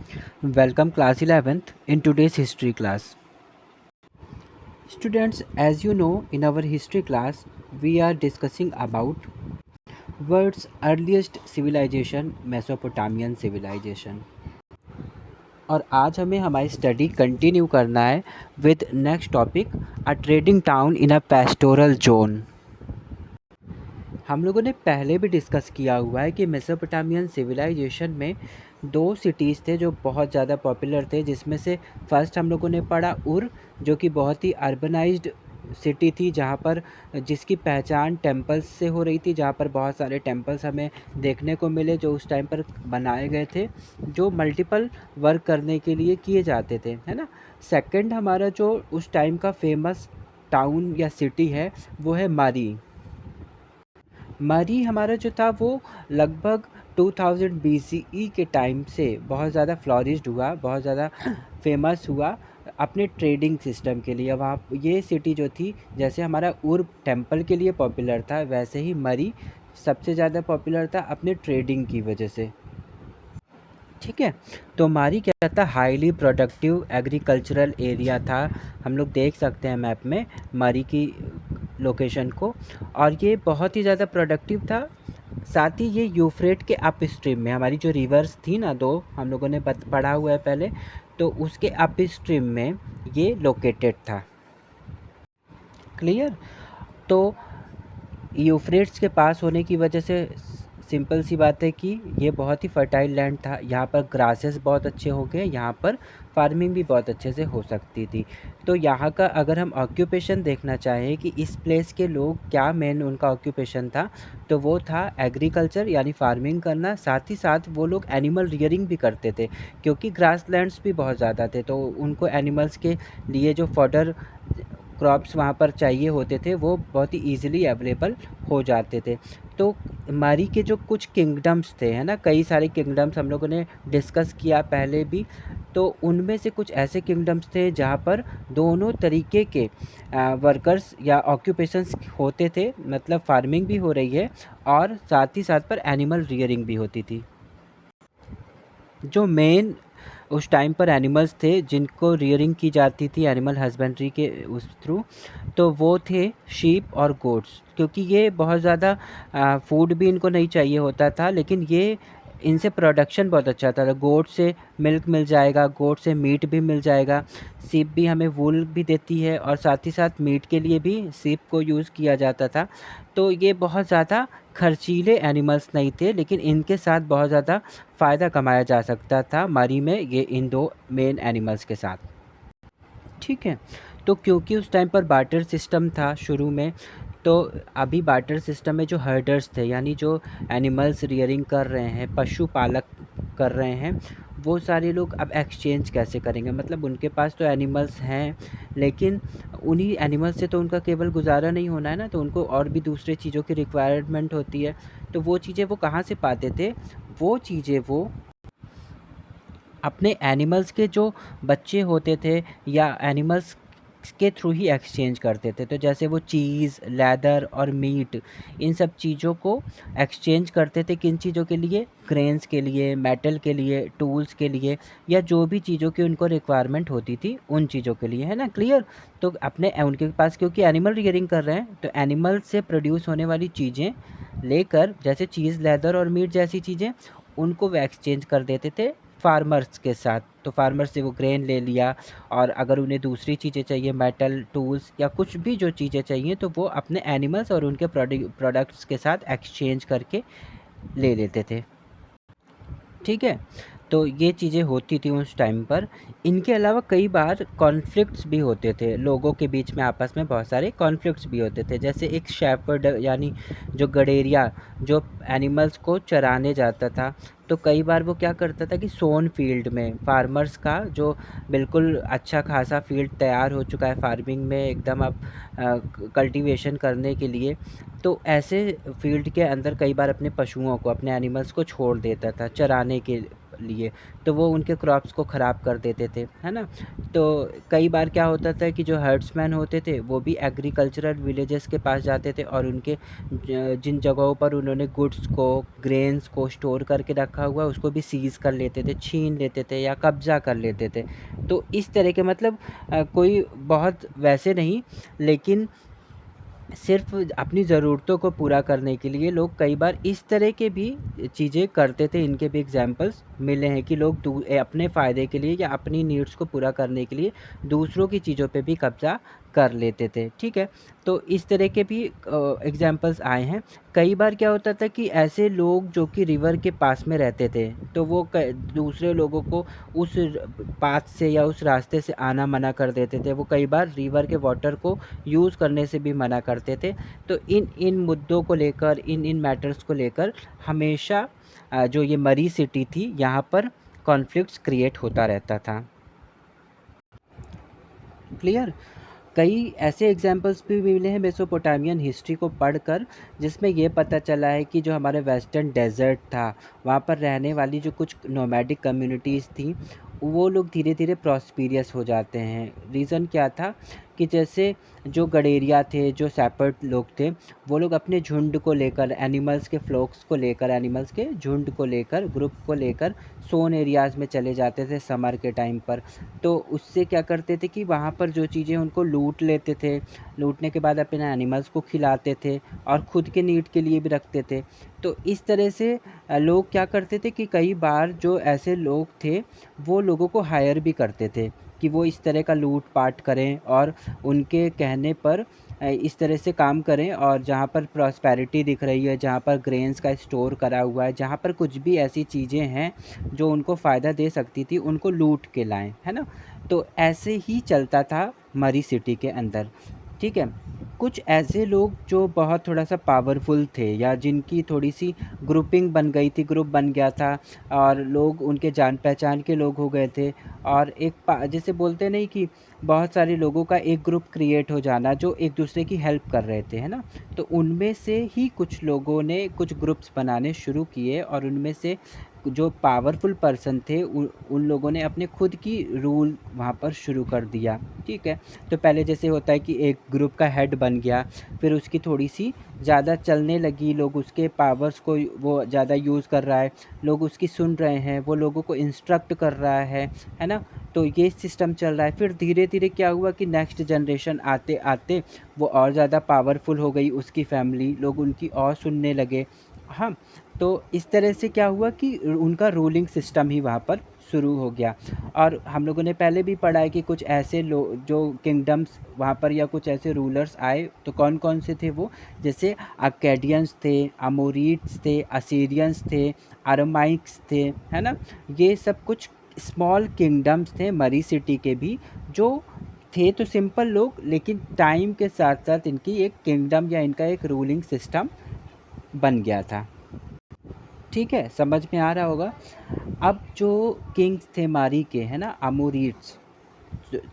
Welcome class 11th in today's history class. Students, as you know, in our history class, we are discussing about world's earliest civilization, Mesopotamian civilization. और आज हमें हमारी study continue करना है with next topic a trading town in a pastoral zone. हम लोगों ने पहले भी डिस्कस किया हुआ है कि मेसोपोटामियन सिविलाइजेशन में दो सिटीज़ थे जो बहुत ज़्यादा पॉपुलर थे, जिसमें से फर्स्ट हम लोगों ने पढ़ा उर, जो कि बहुत ही अर्बनाइज्ड सिटी थी, जहाँ पर जिसकी पहचान टेम्पल्स से हो रही थी, जहाँ पर बहुत सारे टेम्पल्स हमें देखने को मिले जो उस टाइम पर बनाए गए थे, जो मल्टीपल वर्क करने के लिए किए जाते थे, है ना। सेकंड हमारा जो उस टाइम का फेमस टाउन या सिटी है वो है मारी। मरी हमारा जो था वो लगभग 2000 BCE के टाइम से बहुत ज़्यादा फ्लॉरिश्ड हुआ, बहुत ज़्यादा फेमस हुआ अपने ट्रेडिंग सिस्टम के लिए। वहाँ ये सिटी जो थी, जैसे हमारा उर टेम्पल के लिए पॉपुलर था, वैसे ही मरी सबसे ज़्यादा पॉपुलर था अपने ट्रेडिंग की वजह से। ठीक है, तो मारी क्या था, हाईली प्रोडक्टिव एग्रीकल्चरल एरिया था। हम लोग देख सकते हैं मैप में मारी की लोकेशन को, और ये बहुत ही ज़्यादा प्रोडक्टिव था। साथ ही ये यूफ्रेट के अप स्ट्रीम में, हमारी जो रिवर्स थी ना दो, हम लोगों ने पढ़ा हुआ है पहले, तो उसके अप स्ट्रीम में ये लोकेटेड था। क्लियर। तो यूफ्रेट्स के पास होने की वजह से सिंपल सी बात है कि ये बहुत ही फर्टाइल लैंड था। यहाँ पर ग्रासेस बहुत अच्छे हो गए, यहाँ पर फार्मिंग भी बहुत अच्छे से हो सकती थी। तो यहाँ का अगर हम ऑक्यूपेशन देखना चाहें कि इस प्लेस के लोग क्या मेन उनका ऑक्यूपेशन था, तो वो था एग्रीकल्चर यानी फार्मिंग करना। साथ ही साथ वो लोग एनिमल रियरिंग भी करते थे, क्योंकि ग्रास लैंड्स भी बहुत ज़्यादा थे, तो उनको एनिमल्स के लिए जो फॉडर क्रॉप्स वहाँ पर चाहिए होते थे वो बहुत ही ईज़िली अवेलेबल हो जाते थे। तो मारी के जो कुछ किंगडम्स थे, है ना, कई सारे किंगडम्स हम लोगों ने डिस्कस किया पहले भी, तो उनमें से कुछ ऐसे किंगडम्स थे जहाँ पर दोनों तरीके के वर्कर्स या ऑक्यूपेशंस होते थे, मतलब फार्मिंग भी हो रही है और साथ ही साथ पर एनिमल रियरिंग भी होती थी। जो मेन उस टाइम पर एनिमल्स थे जिनको रियरिंग की जाती थी एनिमल हस्बेंड्री के उस थ्रू, तो वो थे शीप और गोट्स, क्योंकि ये बहुत ज़्यादा फूड भी इनको नहीं चाहिए होता था, लेकिन ये इनसे प्रोडक्शन बहुत अच्छा था। गोट से मिल्क मिल जाएगा, गोट से मीट भी मिल जाएगा, सीप भी हमें वूल भी देती है, और साथ ही साथ मीट के लिए भी सीप को यूज़ किया जाता था। तो ये बहुत ज़्यादा खर्चीले एनिमल्स नहीं थे, लेकिन इनके साथ बहुत ज़्यादा फ़ायदा कमाया जा सकता था मरी में, ये इन दो मेन एनिमल्स के साथ। ठीक है, तो क्योंकि उस टाइम पर बार्टर सिस्टम था शुरू में, तो अभी बार्टर सिस्टम में जो हर्डर्स थे, यानी जो एनिमल्स रियरिंग कर रहे हैं, पशुपालक कर रहे हैं, वो सारे लोग अब एक्सचेंज कैसे करेंगे। मतलब उनके पास तो एनिमल्स हैं, लेकिन उन्हीं एनिमल्स से तो उनका केवल गुजारा नहीं होना है ना, तो उनको और भी दूसरे चीज़ों की रिक्वायरमेंट होती है। तो वो चीज़ें वो कहाँ से पाते थे, वो चीज़ें वो अपने एनिमल्स के जो बच्चे होते थे या एनिमल्स के थ्रू ही एक्सचेंज करते थे। तो जैसे वो चीज़, लेदर और मीट, इन सब चीज़ों को एक्सचेंज करते थे। किन चीज़ों के लिए, क्रेन्स के लिए, मेटल के लिए, टूल्स के लिए, या जो भी चीज़ों की उनको रिक्वायरमेंट होती थी उन चीज़ों के लिए, है ना। क्लियर। तो अपने उनके पास क्योंकि एनिमल रियरिंग कर रहे हैं, तो एनिमल से प्रोड्यूस होने वाली चीज़ें लेकर, जैसे चीज़, लेदर और मीट जैसी चीज़ें, उनको वो एक्सचेंज कर देते थे फार्मर्स के साथ। तो फार्मर्स से वो ग्रेन ले लिया, और अगर उन्हें दूसरी चीज़ें चाहिए, मेटल, टूल्स या कुछ भी जो चीज़ें चाहिए, तो वो अपने एनिमल्स और उनके प्रोडक्ट्स के साथ एक्सचेंज करके ले लेते थे। ठीक है, तो ये चीज़ें होती थी उस टाइम पर। इनके अलावा कई बार कॉन्फ्लिक्ट्स भी होते थे, लोगों के बीच में आपस में बहुत सारे कॉन्फ्लिक्ट्स भी होते थे। जैसे एक शेपर्ड यानी जो गडेरिया, जो एनिमल्स को चराने जाता था, तो कई बार वो क्या करता था कि सोन फील्ड में, फार्मर्स का जो बिल्कुल अच्छा खासा फील्ड तैयार हो चुका है फार्मिंग में एकदम, अब कल्टीवेशन करने के लिए, तो ऐसे फील्ड के अंदर कई बार अपने पशुओं को, अपने एनिमल्स को छोड़ देता था चराने के लिए, तो वो उनके क्रॉप्स को ख़राब कर देते थे, है ना। तो कई बार क्या होता था कि जो हर्ड्समैन होते थे वो भी एग्रीकल्चरल विलेजेस के पास जाते थे और उनके जिन जगहों पर उन्होंने गुड्स को, ग्रेन्स को स्टोर करके रखा हुआ उसको भी सीज़ कर लेते थे, छीन लेते थे या कब्ज़ा कर लेते थे। तो इस तरह के मतलब कोई बहुत वैसे नहीं, लेकिन सिर्फ़ अपनी ज़रूरतों को पूरा करने के लिए लोग कई बार इस तरह के भी चीज़ें करते थे। इनके भी एग्ज़ाम्पल्स मिले हैं कि लोग अपने फ़ायदे के लिए या अपनी नीड्स को पूरा करने के लिए दूसरों की चीज़ों पे भी कब्ज़ा कर लेते थे, ठीक है। तो इस तरह के भी एग्ज़ाम्पल्स आए हैं। कई बार क्या होता था कि ऐसे लोग जो कि रिवर के पास में रहते थे, तो वो दूसरे लोगों को उस पाथ से या उस रास्ते से आना मना कर देते थे। वो कई बार रिवर के वाटर को यूज़ करने से भी मना करते थे। तो इन इन मुद्दों को लेकर, इन मैटर्स को लेकर हमेशा जो ये मरी सिटी थी यहाँ पर कॉन्फ्लिक्ट्स क्रिएट होता रहता था। क्लियर? कई ऐसे एग्जाम्पल्स भी मिले हैं मेसोपोटामियन हिस्ट्री को पढ़कर, जिसमें ये पता चला है कि जो हमारे वेस्टर्न डेज़र्ट था, वहाँ पर रहने वाली जो कुछ नोमैडिक कम्युनिटीज़ थी, वो लोग धीरे धीरे प्रॉस्पीरियस हो जाते हैं। रीज़न क्या था कि जैसे जो गडेरिया थे, जो सैपर्ड लोग थे, वो लोग अपने झुंड को लेकर, एनिमल्स के फ्लॉक्स को लेकर, एनिमल्स के झुंड को लेकर, ग्रुप को लेकर सोन एरियाज़ में चले जाते थे समर के टाइम पर। तो उससे क्या करते थे कि वहाँ पर जो चीज़ें उनको लूट लेते थे, लूटने के बाद अपने एनिमल्स को खिलाते थे और ख़ुद के नीड के लिए भी रखते थे। तो इस तरह से लोग क्या करते थे कि कई बार जो ऐसे लोग थे, वो लोगों को हायर भी करते थे कि वो इस तरह का लूट-पाट करें और उनके कहने पर इस तरह से काम करें, और जहाँ पर प्रॉस्पेरिटी दिख रही है, जहाँ पर ग्रेन्स का स्टोर करा हुआ है, जहाँ पर कुछ भी ऐसी चीज़ें हैं जो उनको फ़ायदा दे सकती थी, उनको लूट के लाएँ, है ना? तो ऐसे ही चलता था मरी सिटी के अंदर, ठीक है। कुछ ऐसे लोग जो बहुत थोड़ा-सा पावरफुल थे या जिनकी थोड़ी-सी ग्रुपिंग बन गई थी, ग्रुप बन गया था और लोग उनके जान-पहचान के लोग हो गए थे, और एक जैसे बोलते नहीं कि बहुत सारे लोगों का एक ग्रुप क्रिएट हो जाना जो एक-दूसरे की हेल्प कर रहे थे, है ना? तो उनमें से ही कुछ लोगों ने कुछ ग्रुप्स बनाने शुरू किए और उनमें से जो पावरफुल पर्सन थे उन लोगों ने अपने खुद की रूल वहाँ पर शुरू कर दिया, ठीक है। तो पहले जैसे होता है कि एक ग्रुप का हेड बन गया, फिर उसकी थोड़ी-सी ज़्यादा चलने लगी, लोग उसके पावर्स को वो ज़्यादा यूज़ कर रहा है, लोग उसकी सुन रहे हैं, वो लोगों को इंस्ट्रक्ट कर रहा है ना? तो ये सिस्टम चल रहा है। फिर धीरे-धीरे क्या हुआ कि नेक्स्ट जनरेशन आते-आते वो और ज़्यादा पावरफुल हो गई, उसकी फैमिली, लोग उनकी और सुनने लगे। हाँ, तो इस तरह से क्या हुआ कि उनका रूलिंग सिस्टम ही वहाँ पर शुरू हो गया। और हम लोगों ने पहले भी पढ़ा है कि कुछ ऐसे जो किंगडम्स वहाँ पर या कुछ ऐसे रूलर्स आए, तो कौन-कौन से थे वो? जैसे अक्केडियंस थे, अमोरिट्स थे, असीरियंस थे, अरामाइक्स थे, है ना? ये सब कुछ स्मॉल किंगडम्स थे मरी सिटी के भी, जो थे तो सिंपल लोग, लेकिन टाइम के साथ-साथ इनकी एक किंगडम या इनका एक रूलिंग सिस्टम बन गया था। ठीक है, समझ में आ रहा होगा। अब जो किंग्स थे मारी के, है ना, अमोरिट्स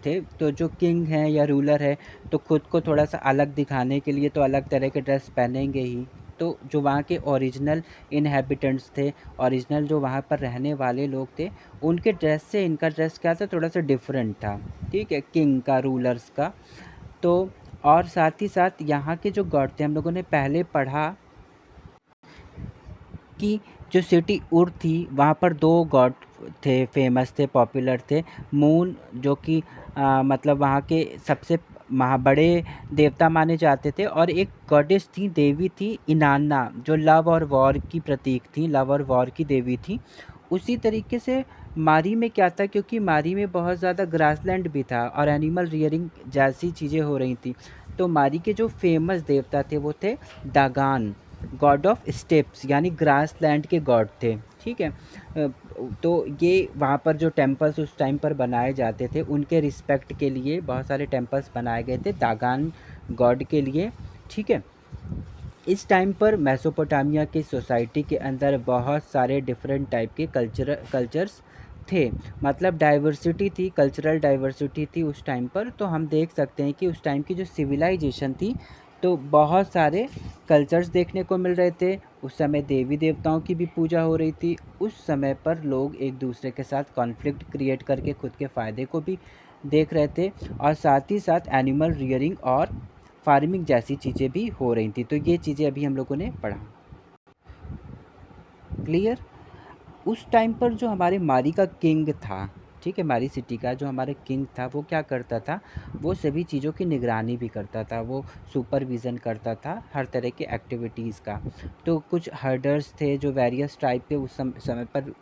थे, तो जो किंग हैं या रूलर है, तो खुद को थोड़ा-सा अलग दिखाने के लिए तो अलग तरह के ड्रेस पहनेंगे ही। तो जो वहाँ के ओरिजिनल इन्हेबिटेंट्स थे, ओरिजिनल जो वहाँ पर रहने वाले लोग थे, उनके ड्रेस से इनका ड्रेस क्या था, थोड़ा-सा डिफरेंट था, ठीक है, किंग का, रूलर्स का। तो और साथ ही साथ यहाँ के जो गॉड थे, हम लोगों ने पहले पढ़ा कि जो सिटी उर थी, वहाँ पर 2 गॉड थे, फेमस थे, पॉपुलर थे। मून जो कि मतलब वहाँ के सबसे बड़े देवता माने जाते थे, और एक गॉडेस थी, देवी थी इनान्ना, जो लव और वॉर की प्रतीक थी, लव और वॉर की देवी थी। उसी तरीके से मारी में क्या था, क्योंकि मारी में बहुत ज़्यादा ग्रासलैंड भी था और एनिमल रियरिंग जैसी चीज़ें हो रही थी। तो मारी के जो फेमस देवता थे वो थे दागान, गॉड ऑफ स्टेप्स, यानी ग्रास लैंड के गॉड थे, ठीक है। तो ये वहाँ पर जो टेम्पल्स उस टाइम पर बनाए जाते थे, उनके रिस्पेक्ट के लिए बहुत सारे टेम्पल्स बनाए गए थे दागान गॉड के लिए, ठीक है। इस टाइम पर मेसोपोटामिया की सोसाइटी के अंदर बहुत सारे डिफरेंट टाइप के कल्चर्स थे, मतलब डाइवर्सिटी थी, कल्चरल डाइवर्सिटी थी उस टाइम पर। तो हम देख सकते हैं कि उस टाइम की जो सिविलाइजेशन थी, तो बहुत सारे कल्चर्स देखने को मिल रहे थे। उस समय देवी देवताओं की भी पूजा हो रही थी। उस समय पर लोग एक दूसरे के साथ कॉन्फ्लिक्ट क्रिएट करके खुद के फ़ायदे को भी देख रहे थे, और साथ ही साथ एनिमल रियरिंग और फार्मिंग जैसी चीज़ें भी हो रही थी। तो ये चीज़ें अभी हम लोगों ने पढ़ा। क्लियर? उस टाइम पर जो हमारे मारी का किंग था, ठीक है, मारी सिटी का जो हमारा किंग था, वो क्या करता था, वो सभी चीज़ों की निगरानी भी करता था, वो सुपरविज़न करता था हर तरह की एक्टिविटीज़ का। तो कुछ हर्डर्स थे जो वेरियस टाइप के उस समय पर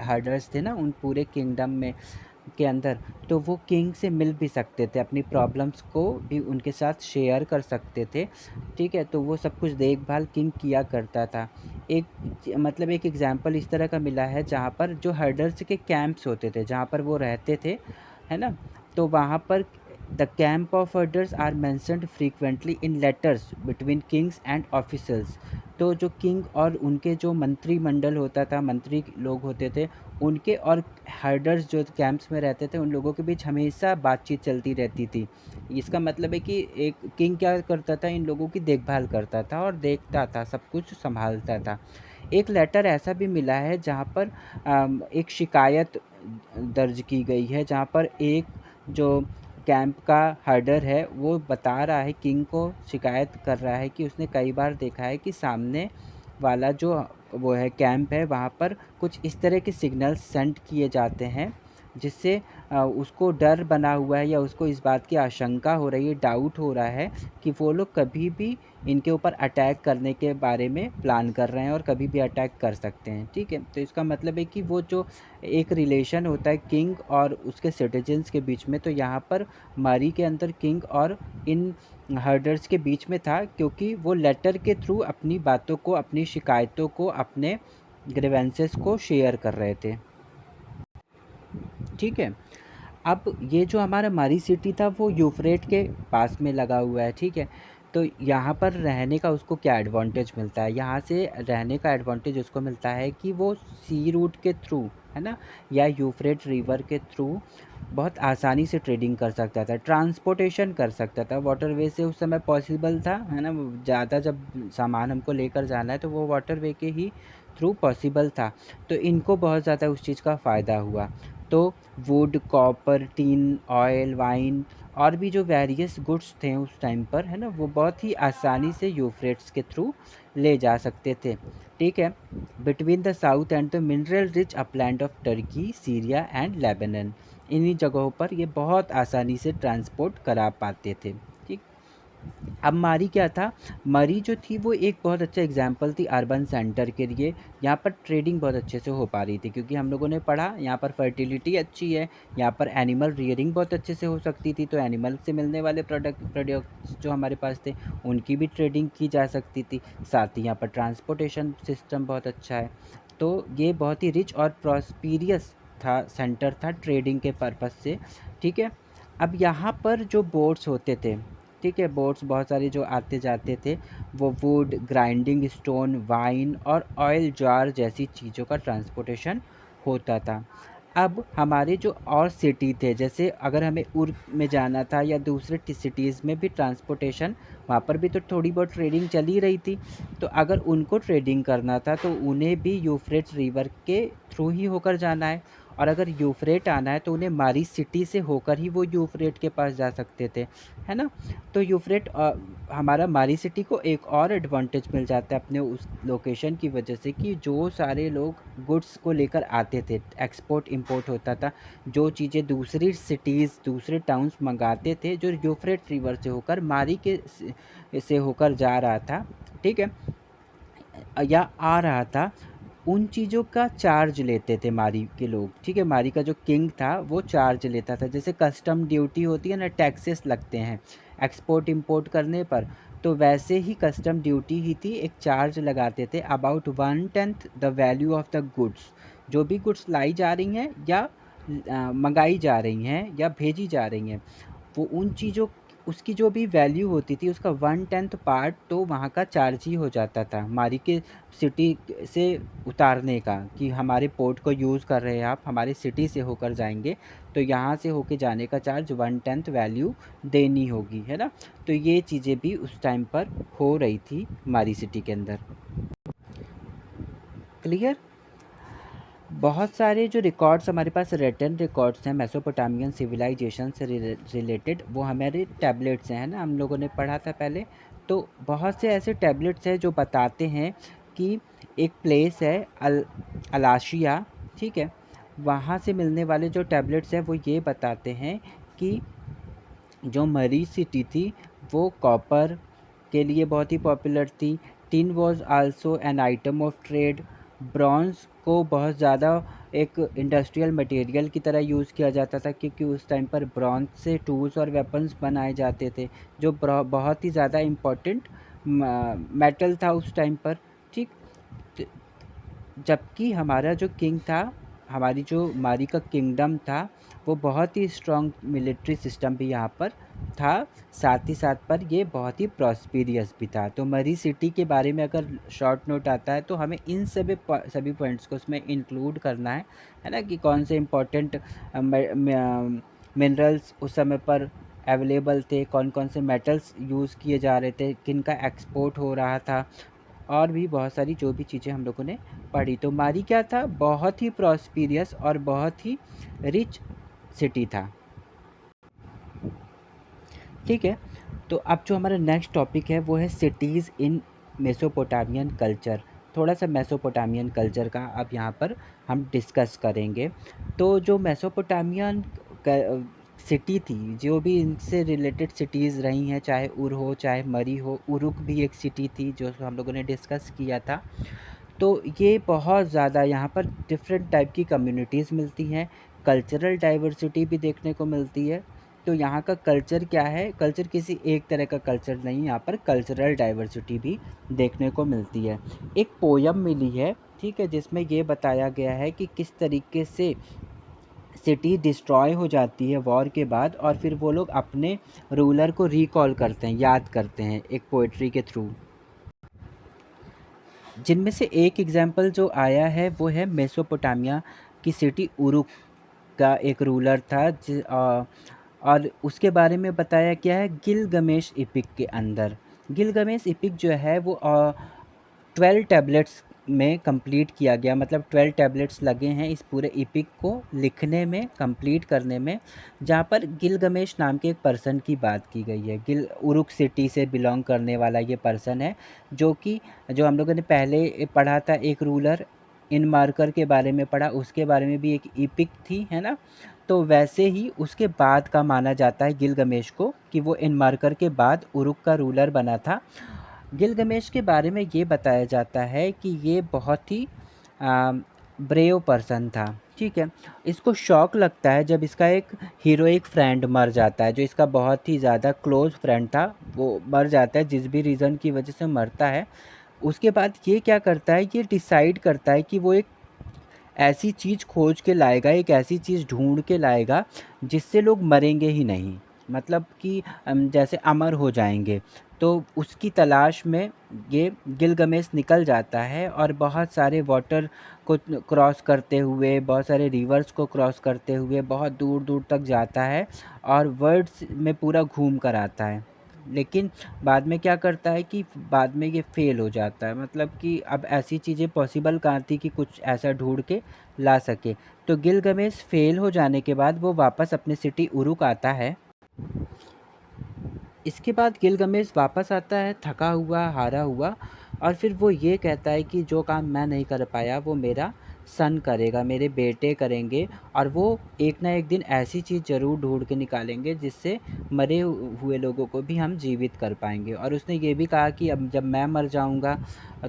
हर्डर्स थे ना उन पूरे किंगडम में के अंदर, तो वो किंग से मिल भी सकते थे, अपनी प्रॉब्लम्स को भी उनके साथ शेयर कर सकते थे, ठीक है। तो वो सब कुछ देखभाल किंग किया करता था। मतलब एक एग्जांपल इस तरह का मिला है जहाँ पर जो हर्डर्स के कैंप्स होते थे, जहाँ पर वो रहते थे, है ना, तो वहाँ पर the camp of herders are mentioned frequently in letters between kings and officers. तो जो किंग और उनके जो मंत्रिमंडल होता था, मंत्री लोग होते थे, उनके और हर्डर्स जो कैंप्स में रहते थे, उन लोगों के बीच हमेशा बातचीत चलती रहती थी। इसका मतलब है कि एक किंग क्या करता था, इन लोगों की देखभाल करता था और देखता था, सब कुछ संभालता था। एक लेटर ऐसा भी मिला है जहाँ पर एक शिकायत दर्ज की गई है, जहाँ पर एक जो कैंप का हर्डर है वो बता रहा है, किंग को शिकायत कर रहा है कि उसने कई बार देखा है कि सामने वाला जो वो है कैंप है, वहाँ पर कुछ इस तरह के सिग्नल्स सेंड किए जाते हैं जिससे उसको डर बना हुआ है, या उसको इस बात की आशंका हो रही है, डाउट हो रहा है कि वो लोग कभी भी इनके ऊपर अटैक करने के बारे में प्लान कर रहे हैं और कभी भी अटैक कर सकते हैं, ठीक है। तो इसका मतलब है कि वो जो एक रिलेशन होता है किंग और उसके सिटीजन्स के बीच में, तो यहाँ पर मरी के अंदर किंग और इन हर्डर्स के बीच में था, क्योंकि वो लेटर के थ्रू अपनी बातों को, अपनी शिकायतों को, अपने ग्रीवेंसेस को शेयर कर रहे थे, ठीक है। अब ये जो हमारा मरी सिटी था वो यूफ्रेट के पास में लगा हुआ है, ठीक है। तो यहाँ पर रहने का उसको क्या एडवांटेज मिलता है, यहाँ से रहने का एडवांटेज उसको मिलता है कि वो सी रूट के थ्रू, है ना, या यूफ्रेट रिवर के थ्रू बहुत आसानी से ट्रेडिंग कर सकता था, ट्रांसपोर्टेशन कर सकता था। वाटरवे से उस समय पॉसिबल था, है ना, ज़्यादा जब सामान हमको लेकर जाना है तो वो वाटरवे के ही थ्रू पॉसिबल था। तो इनको बहुत ज़्यादा उस चीज़ का फ़ायदा हुआ। तो would, copper, tin, oil, wine और भी जो वेरियस गुड्स थे उस टाइम पर, है ना, वो बहुत ही आसानी से यूफ्रेट्स के थ्रू ले जा सकते थे, ठीक है, between the south and the mineral rich upland of Turkey, Syria and Lebanon. इन्हीं जगहों पर ये बहुत आसानी से ट्रांसपोर्ट करा पाते थे, ठीक। अब मारी क्या था, मरी जो थी वो एक बहुत अच्छा एग्जाम्पल थी अर्बन सेंटर के लिए। यहाँ पर ट्रेडिंग बहुत अच्छे से हो पा रही थी, क्योंकि हम लोगों ने पढ़ा यहाँ पर फर्टिलिटी अच्छी है, यहाँ पर एनिमल रियरिंग बहुत अच्छे से हो सकती थी, तो एनिमल से मिलने वाले प्रोडक्ट्स जो हमारे पास थे उनकी भी ट्रेडिंग की जा सकती थी। साथ ही यहाँ पर ट्रांसपोर्टेशन सिस्टम बहुत अच्छा है। तो ये बहुत ही रिच और प्रॉस्पीरियस था, सेंटर था ट्रेडिंग के पर्पज़ से, ठीक है। अब यहाँ पर जो बोट्स होते थे, ठीक है, बोट्स बहुत सारे जो आते जाते थे, वो वुड, ग्राइंडिंग स्टोन, वाइन और ऑयल जार जैसी चीज़ों का ट्रांसपोर्टेशन होता था। अब हमारे जो और सिटी थे, जैसे अगर हमें उर्क में जाना था या दूसरे सिटीज़ में भी ट्रांसपोर्टेशन, वहाँ पर भी तो थोड़ी बहुत ट्रेडिंग चल ही रही थी। तो अगर उनको ट्रेडिंग करना था तो उन्हें भी यूफ्रेट रिवर के थ्रू ही होकर जाना है, और अगर यूफ्रेट आना है तो उन्हें मारी सिटी से होकर ही वो यूफ्रेट के पास जा सकते थे, है ना। तो यूफ्रेट हमारा मारी सिटी को एक और एडवांटेज मिल जाता है अपने उस लोकेशन की वजह से, कि जो सारे लोग गुड्स को लेकर आते थे, एक्सपोर्ट इंपोर्ट होता था, जो चीज़ें दूसरी सिटीज़, दूसरे टाउन्स मंगाते थे, जो यूफ्रेट रिवर से होकर मारी के से होकर जा रहा था, ठीक है, या आ रहा था, उन चीज़ों का चार्ज लेते थे मारी के लोग, ठीक है। मारी का जो किंग था वो चार्ज लेता था, जैसे कस्टम ड्यूटी होती है ना, टैक्सेस लगते हैं एक्सपोर्ट इंपोर्ट करने पर, तो वैसे ही कस्टम ड्यूटी ही थी, एक चार्ज लगाते थे about 1/10 the value of the goods. जो भी गुड्स लाई जा रही हैं या मंगाई जा रही हैं या भेजी जा रही हैं, वो उन चीज़ों, उसकी जो भी वैल्यू होती थी उसका 1/10 पार्ट तो वहाँ का चार्ज ही हो जाता था मारी के सिटी से उतारने का, कि हमारे पोर्ट को यूज़ कर रहे हैं आप, हमारे सिटी से होकर जाएंगे, तो यहाँ से होके जाने का चार्ज 1/10 वैल्यू देनी होगी, है ना। तो ये चीज़ें भी उस टाइम पर हो रही थी मारी सिटी के अंदर। क्लियर। बहुत सारे जो रिकॉर्ड्स हमारे पास रिटन रिकॉर्ड्स हैं मेसोपोटामियन सिविलाइजेशन से रिलेटेड, वो हमारे टैबलेट्स हैं, है ना, हम लोगों ने पढ़ा था पहले। तो बहुत से ऐसे टैबलेट्स हैं जो बताते हैं कि एक प्लेस है अलाशिया, ठीक है, वहाँ से मिलने वाले जो टैबलेट्स हैं वो ये बताते हैं कि जो मरी सिटी थी वो कॉपर के लिए बहुत ही पॉपुलर थी। Tin was also an item of trade. Bronze को बहुत ज़्यादा एक इंडस्ट्रियल मटेरियल की तरह यूज़ किया जाता था, क्योंकि उस टाइम पर ब्रॉन्ज़ से टूल्स और वेपन्स बनाए जाते थे, जो बहुत ही ज़्यादा इम्पोर्टेंट मेटल था उस टाइम पर, ठीक। जबकि हमारा जो किंग था, हमारी जो मारी का किंगडम था, वो बहुत ही स्ट्रॉन्ग मिलिट्री सिस्टम भी यहाँ पर था, साथ ही साथ पर ये बहुत ही प्रॉस्पेरियस भी था। तो मरी सिटी के बारे में अगर शॉर्ट नोट आता है तो हमें इन सभी पॉइंट्स को उसमें इंक्लूड करना है ना, कि कौन से इम्पोर्टेंट मिनरल्स उस समय पर अवेलेबल थे, कौन कौन से मेटल्स यूज़ किए जा रहे थे, किन का एक्सपोर्ट हो रहा था, और भी बहुत सारी जो भी चीज़ें हम लोगों ने पढ़ी। तो मारी क्या था, बहुत ही प्रॉस्पेरियस और बहुत ही रिच सिटी था, ठीक है। तो अब जो हमारा नेक्स्ट टॉपिक है वो है सिटीज़ इन मेसोपोटामियन कल्चर। थोड़ा सा मेसोपोटामियन कल्चर का अब यहाँ पर हम डिस्कस करेंगे। तो जो मेसोपोटामियन सिटी थी, जो भी इनसे रिलेटेड सिटीज़ रही हैं, चाहे उर हो चाहे मरी हो, उरुक भी एक सिटी थी जो हम लोगों ने डिस्कस किया था। तो ये बहुत ज़्यादा यहाँ पर डिफरेंट टाइप की कम्युनिटीज़ मिलती हैं, कल्चरल डाइवर्सिटी भी देखने को मिलती है। तो यहाँ का कल्चर क्या है, कल्चर किसी एक तरह का कल्चर नहीं, यहाँ पर कल्चरल डाइवर्सिटी भी देखने को मिलती है। एक पोयम मिली है, ठीक है, जिसमें ये बताया गया है कि किस तरीके से सिटी डिस्ट्रॉय हो जाती है वॉर के बाद, और फिर वो लोग अपने रूलर को रिकॉल करते हैं, याद करते हैं एक पोइट्री के थ्रू। जिनमें से एक एग्जाम्पल जो आया है वो है मेसोपोटामिया की सिटी उरुक का एक रूलर था, और उसके बारे में बताया क्या है गिलगमेश इपिक के अंदर। गिलगमेश इपिक जो है वो 12 टैबलेट्स में कंप्लीट किया गया, मतलब 12 टैबलेट्स लगे हैं इस पूरे इपिक को लिखने में, कंप्लीट करने में, जहाँ पर गिलगमेश नाम के एक पर्सन की बात की गई है। उरुक सिटी से बिलोंग करने वाला ये पर्सन है, जो कि जो हम लोगों ने पहले पढ़ा था एक रूलर इन मार्कर के बारे में पढ़ा, उसके बारे में भी एक इपिक थी, है ना। तो वैसे ही उसके बाद का माना जाता है गिलगमेश को, कि वो इन मार्कर के बाद उरुक का रूलर बना था। गिलगमेश के बारे में ये बताया जाता है कि ये बहुत ही ब्रेव पर्सन था, ठीक है। इसको शॉक लगता है जब इसका एक हीरोइक फ्रेंड मर जाता है, जो इसका बहुत ही ज़्यादा क्लोज फ्रेंड था, वो मर जाता है, जिस भी रीज़न की वजह से मरता है। उसके बाद ये क्या करता है, ये डिसाइड करता है कि वो एक ऐसी चीज़ खोज के लाएगा, एक ऐसी चीज़ ढूंढ के लाएगा जिससे लोग मरेंगे ही नहीं, मतलब कि जैसे अमर हो जाएंगे। तो उसकी तलाश में ये गिलगमेश निकल जाता है, और बहुत सारे वाटर को क्रॉस करते हुए, बहुत सारे रिवर्स को क्रॉस करते हुए बहुत दूर दूर तक जाता है, और वर्ल्ड्स में पूरा घूम कर आता है। लेकिन बाद में क्या करता है कि बाद में ये फ़ेल हो जाता है, मतलब कि अब ऐसी चीज़ें पॉसिबल कहाँ थी कि कुछ ऐसा ढूंढ के ला सके। तो गिलगमेश फ़ेल हो जाने के बाद वो वापस अपनी सिटी उरुक आता है। इसके बाद गिलगमेश वापस आता है थका हुआ, हारा हुआ, और फिर वो ये कहता है कि जो काम मैं नहीं कर पाया वो मेरा सन करेगा, मेरे बेटे करेंगे, और वो एक ना एक दिन ऐसी चीज़ ज़रूर ढूंढ के निकालेंगे जिससे मरे हुए लोगों को भी हम जीवित कर पाएंगे। और उसने ये भी कहा कि अब जब मैं मर जाऊंगा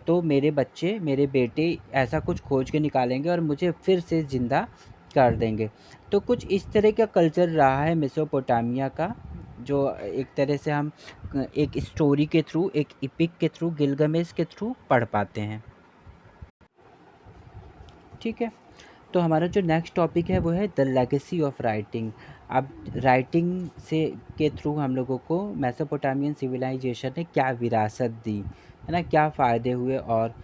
तो मेरे बच्चे, मेरे बेटे ऐसा कुछ खोज के निकालेंगे और मुझे फिर से ज़िंदा कर देंगे। तो कुछ इस तरह का कल्चर रहा है मेसोपोटामिया का, जो एक तरह से हम एक स्टोरी के थ्रू, एक इपिक के थ्रू, गिलगमेश के थ्रू पढ़ पाते हैं, ठीक है। तो हमारा जो नेक्स्ट टॉपिक है वो है द लेगेसी ऑफ राइटिंग। अब राइटिंग से के थ्रू हम लोगों को मेसोपोटामियन सिविलाइजेशन ने क्या विरासत दी, है ना, क्या फ़ायदे हुए। और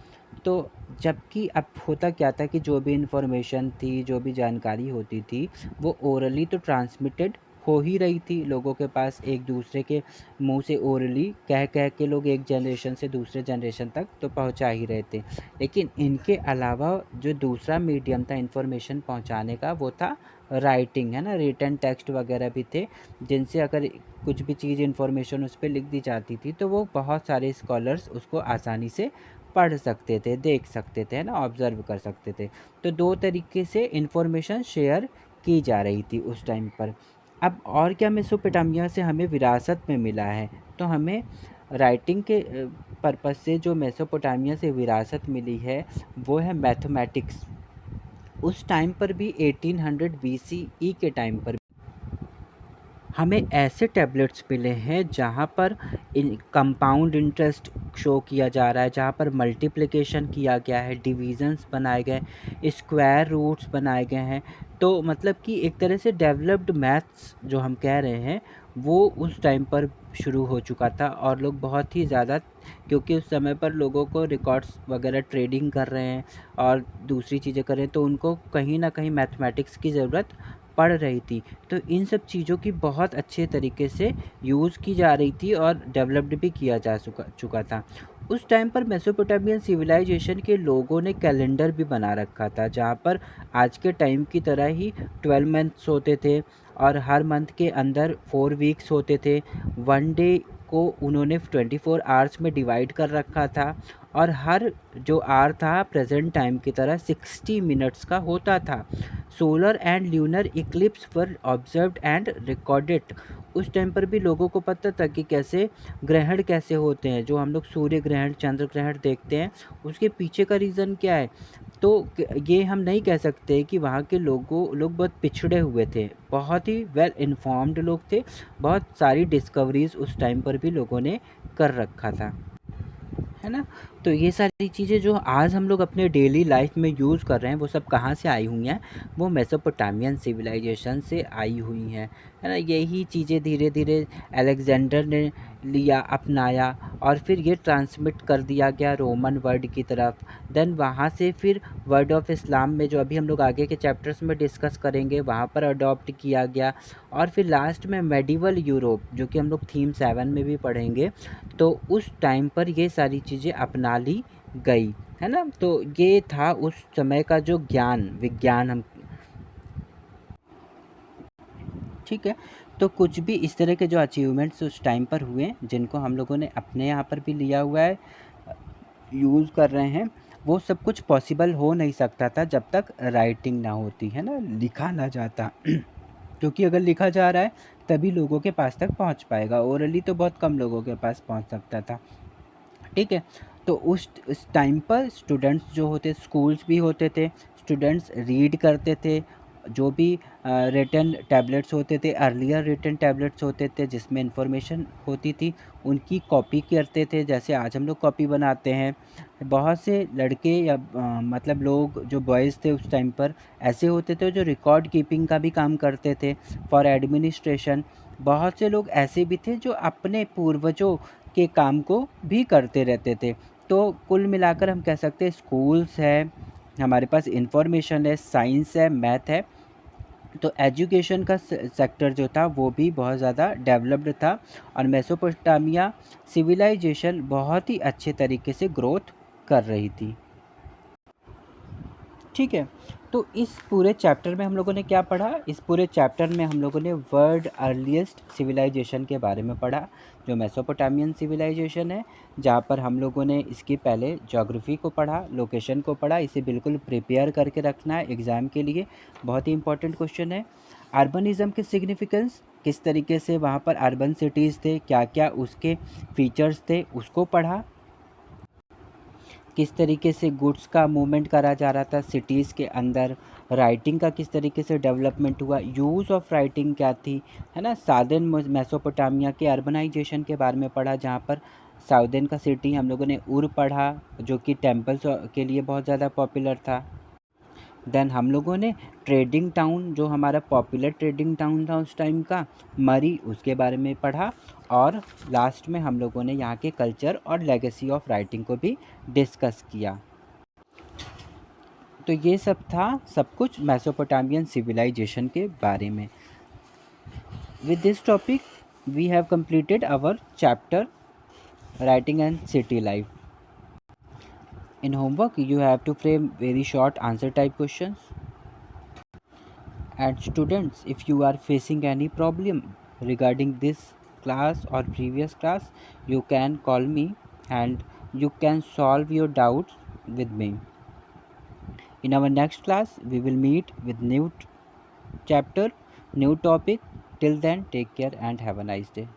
तो जबकि अब होता क्या था कि जो भी इंफॉर्मेशन थी, जो भी जानकारी होती थी, वो ओरली तो ट्रांसमिटेड हो ही रही थी, लोगों के पास एक दूसरे के मुंह से ओरली कह कह के लोग एक जनरेशन से दूसरे जनरेशन तक तो पहुंचा ही रहे थे। लेकिन इनके अलावा जो दूसरा मीडियम था इन्फॉर्मेशन पहुंचाने का, वो था राइटिंग, है ना। रिटन टेक्स्ट वगैरह भी थे, जिनसे अगर कुछ भी चीज़ इन्फॉर्मेशन उस पर लिख दी जाती थी तो वो बहुत सारे स्कॉलर्स उसको आसानी से पढ़ सकते थे, देख सकते थे, है ना, ऑब्ज़र्व कर सकते थे। तो 2 तरीके से इन्फॉर्मेशन शेयर की जा रही थी उस टाइम पर। अब और क्या मेसोपोटामिया से हमें विरासत में मिला है, तो हमें राइटिंग के पर्पज़ से जो मेसोपोटामिया से विरासत मिली है, वो है मैथमेटिक्स। उस टाइम पर भी 1800 बीसीई के टाइम पर हमें ऐसे टैबलेट्स मिले हैं जहाँ पर इन कंपाउंड इंटरेस्ट शो किया जा रहा है, जहाँ पर मल्टीप्लिकेशन किया गया है, डिविजन्स बनाए गए, स्क्वायर रूट्स बनाए गए हैं। तो मतलब कि एक तरह से डेवलप्ड मैथ्स जो हम कह रहे हैं, वो उस टाइम पर शुरू हो चुका था। और लोग बहुत ही ज़्यादा, क्योंकि उस समय पर लोगों को रिकॉर्ड्स वगैरह ट्रेडिंग कर रहे हैं और दूसरी चीज़ें कर रहे हैं, तो उनको कहीं ना कहीं मैथमेटिक्स की ज़रूरत पड़ रही थी। तो इन सब चीज़ों की बहुत अच्छे तरीके से यूज़ की जा रही थी और डेवलप्ड भी किया जा चुका था। उस टाइम पर मेसोपोटामियन सिविलाइजेशन के लोगों ने कैलेंडर भी बना रखा था, जहाँ पर आज के टाइम की तरह ही 12 मंथ्स होते थे और हर मंथ के अंदर 4 वीक्स होते थे। वन डे को उन्होंने 24 आवर्स में डिवाइड कर रखा था और हर जो आवर था प्रेजेंट टाइम की तरह 60 मिनट्स का होता था। Solar and lunar Eclipse were observed and recorded. उस टाइम पर भी लोगों को पता था कि कैसे ग्रहण कैसे होते हैं, जो हम लोग सूर्य ग्रहण, चंद्र ग्रहण देखते हैं, उसके पीछे का रीज़न क्या है। तो ये हम नहीं कह सकते कि वहाँ के लोग बहुत पिछड़े हुए थे, बहुत ही वेल इन्फॉर्म्ड लोग थे। बहुत सारी डिस्कवरीज उस टाइम पर भी लोगों ने कर रखा था, है ना। तो ये सारी चीज़ें जो आज हम लोग अपने डेली लाइफ में यूज़ कर रहे हैं, वो सब कहाँ से आई हुई हैं, वो मेसोपोटामियन सिविलाइजेशन से आई हुई हैं, है ना। यही चीज़ें धीरे धीरे अलेक्जेंडर ने लिया, अपनाया और फिर ये ट्रांसमिट कर दिया गया रोमन वर्ल्ड की तरफ। देन वहाँ से फिर वर्ड ऑफ इस्लाम में, जो अभी हम लोग आगे के चैप्टर्स में डिस्कस करेंगे, वहाँ पर अडॉप्ट किया गया। और फिर लास्ट में मेडिवल यूरोप, जो कि हम लोग थीम 7 में भी पढ़ेंगे, तो उस टाइम पर ये सारी चीज़ें अपना ली गई, है ना। तो ये था उस समय का जो ज्ञान विज्ञान हम, ठीक है। तो कुछ भी इस तरह के जो अचीवमेंट्स उस टाइम पर हुए, जिनको हम लोगों ने अपने यहाँ पर भी लिया हुआ है, यूज़ कर रहे हैं, वो सब कुछ पॉसिबल हो नहीं सकता था जब तक राइटिंग ना होती, है ना, लिखा ना जाता। क्योंकि अगर लिखा जा रहा है तभी लोगों के पास तक पहुंच पाएगा, ओरली तो बहुत कम लोगों के पास पहुंच सकता था, ठीक है। तो उस टाइम पर स्टूडेंट्स जो होते, स्कूल्स भी होते थे, स्टूडेंट्स रीड करते थे। जो भी रिटन टैबलेट्स होते थे, अर्लियर रिटन टैबलेट्स होते थे जिसमें इंफॉर्मेशन होती थी, उनकी कॉपी करते थे, जैसे आज हम लोग कॉपी बनाते हैं। बहुत से लड़के या मतलब लोग जो बॉयज़ थे उस टाइम पर ऐसे होते थे जो रिकॉर्ड कीपिंग का भी काम करते थे फॉर एडमिनिस्ट्रेशन। बहुत से लोग ऐसे भी थे जो अपने पूर्वजों के काम को भी करते रहते थे। तो कुल मिलाकर हम कह सकते हैं स्कूल्स है, हमारे पास इंफॉर्मेशन है, साइंस है, मैथ है। तो एजुकेशन का सेक्टर जो था वो भी बहुत ज़्यादा डेवलप्ड था और मेसोपोटामिया सिविलाइजेशन बहुत ही अच्छे तरीके से ग्रोथ कर रही थी, ठीक है। तो इस पूरे चैप्टर में हम लोगों ने क्या पढ़ा, इस पूरे चैप्टर में हम लोगों ने वर्ल्ड अर्लीस्ट सिविलाइजेशन के बारे में पढ़ा, जो मेसोपोटामियन सिविलाइजेशन है, जहाँ पर हम लोगों ने इसकी पहले ज्योग्राफी को पढ़ा, लोकेशन को पढ़ा। इसे बिल्कुल प्रिपेयर करके रखना है एग्ज़ाम के लिए, बहुत ही इंपॉर्टेंट क्वेश्चन है। अर्बनिज़म के सिग्निफिकेंस, किस तरीके से वहाँ पर अर्बन सिटीज़ थे, क्या क्या उसके फीचर्स थे, उसको पढ़ा। किस तरीके से गुड्स का मूवमेंट करा जा रहा था सिटीज़ के अंदर, राइटिंग का किस तरीके से डेवलपमेंट हुआ, यूज़ ऑफ राइटिंग क्या थी, है ना। साउदर्न मेसोपोटामिया के अर्बनाइजेशन के बारे में पढ़ा, जहाँ पर साउदर्न का सिटी हम लोगों ने उर पढ़ा, जो कि टेम्पल्स के लिए बहुत ज़्यादा पॉपुलर था। देन हम लोगों ने ट्रेडिंग टाउन, जो हमारा पॉपुलर ट्रेडिंग टाउन था उस टाइम का, मरी, उसके बारे में पढ़ा। और लास्ट में हम लोगों ने यहाँ के कल्चर और लेगेसी ऑफ राइटिंग को भी डिस्कस किया। तो ये सब था, सब कुछ मेसोपोटामियन सिविलाइजेशन के बारे में। With this topic, we have completed our chapter writing and city life. In homework, you have to frame very short answer type questions. And students, if you are facing any problem regarding this class or previous class, you can call me and you can solve your doubts with me. In our next class, we will meet with new chapter, new topic. Till then, take care and have a nice day.